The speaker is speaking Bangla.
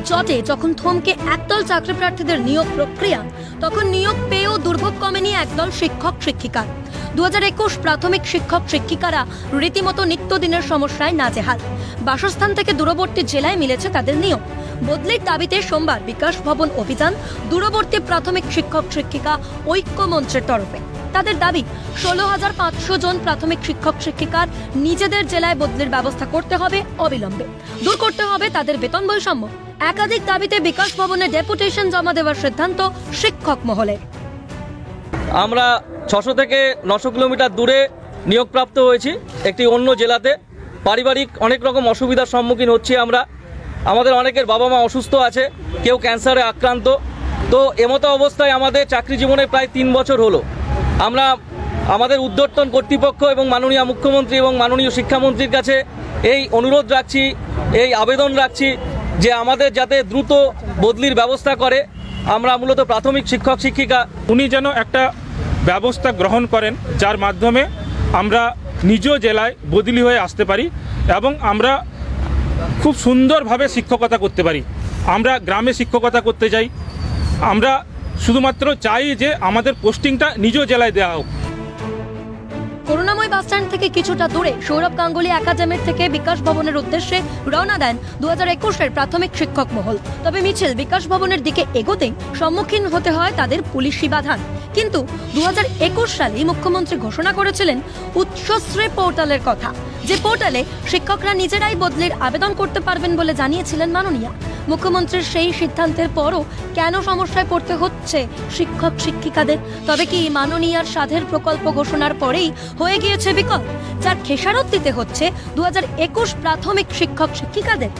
জটে যখন থমকে একদল চাকরি প্রার্থীদের নিয়োগ প্রক্রিয়া, তখন নিয়োগ পেয়েও দুর্ভোগ কমেনি একদল শিক্ষক শিক্ষিকা। 2021 প্রাথমিক শিক্ষক শিক্ষিকারা রীতিমতো নিত্যদিনের সমস্যায় নাজেহাল। বাসস্থান থেকে দূরবর্তী জেলায় মিলেছে তাদের নিয়োগ। বদলির দাবিতে সোমবার বিকাশ ভবন অভিযান দূরবর্তী প্রাথমিক শিক্ষক শিক্ষিকা ঐক্য মঞ্চের তরফে। তাদের দাবি 16,500 জন প্রাথমিক শিক্ষক শিক্ষিকার নিজেদের জেলায় বদলির ব্যবস্থা করতে হবে অবিলম্বে। দূর করতে হবে তাদের বেতন বৈষম্য। একাধিক দাবিতে বিকাশ ভবনে ডেপুটেশন জমা দেওয়ার সিদ্ধান্ত শিক্ষক মহলে। আমরা 600 থেকে 900 কিলোমিটার দূরে নিয়োগপ্রাপ্ত হয়েছি একটি অন্য জেলাতে। পারিবারিক অনেক রকম অসুবিধার সম্মুখীন হচ্ছি আমরা। আমাদের অনেকের বাবা মা অসুস্থ আছে, কেউ ক্যান্সারে আক্রান্ত। তো এমতো অবস্থায় আমাদের চাকরি জীবনে প্রায় 3 বছর হলো। আমরা আমাদের ঊর্ধ্বতন কর্তৃপক্ষ এবং মাননীয় মুখ্যমন্ত্রী এবং মাননীয় শিক্ষামন্ত্রীর কাছে এই অনুরোধ রাখছি, এই আবেদন রাখছি যে আমাদের যাতে দ্রুত বদলির ব্যবস্থা করে। আমরা মূলত প্রাথমিক শিক্ষক শিক্ষিকা, উনি যেন একটা ব্যবস্থা গ্রহণ করেন যার মাধ্যমে আমরা নিজ জেলায় বদলি হয়ে আসতে পারি এবং আমরা খুব সুন্দরভাবে শিক্ষকতা করতে পারি। আমরা গ্রামে শিক্ষকতা করতে যাই, আমরা শুধুমাত্র চাই যে আমাদের পোস্টিংটা নিজ জেলায় দেওয়া হোক। করুণাময় বাসস্ট্যান্ড থেকে কিছুটা দূরে সৌরভ গাঙ্গুলি একাডেমির থেকে বিকাশ ভবনের উদ্দেশ্যে রওনা দেন 2021-এর প্রাথমিক শিক্ষক মহল। তবে মিছিল বিকাশ ভবনের দিকে এগোতেই সম্মুখীন হতে হয় তাদের পুলিশি বাধার। কিন্তু 2021 সালে মুখ্যমন্ত্রী ঘোষণা করেছিলেন উচ্চশ্রী পোর্টালের কথা, যে পোর্টালে শিক্ষকরা নিজেরাই বদলির আবেদন করতে পারবেন বলে জানিয়েছিলেন মাননীয়া। মুখ্যমন্ত্রীর সেই সিদ্ধান্তের পরও কেন সমস্যায় পড়তে হচ্ছে শিক্ষক শিক্ষিকাদের? তবে কি মাননীয়ার সাধের প্রকল্প ঘোষণার পরেই হয়ে গিয়েছে বিকল, যার খেসারত দিতে হচ্ছে 2021 প্রাথমিক শিক্ষক শিক্ষিকাদের?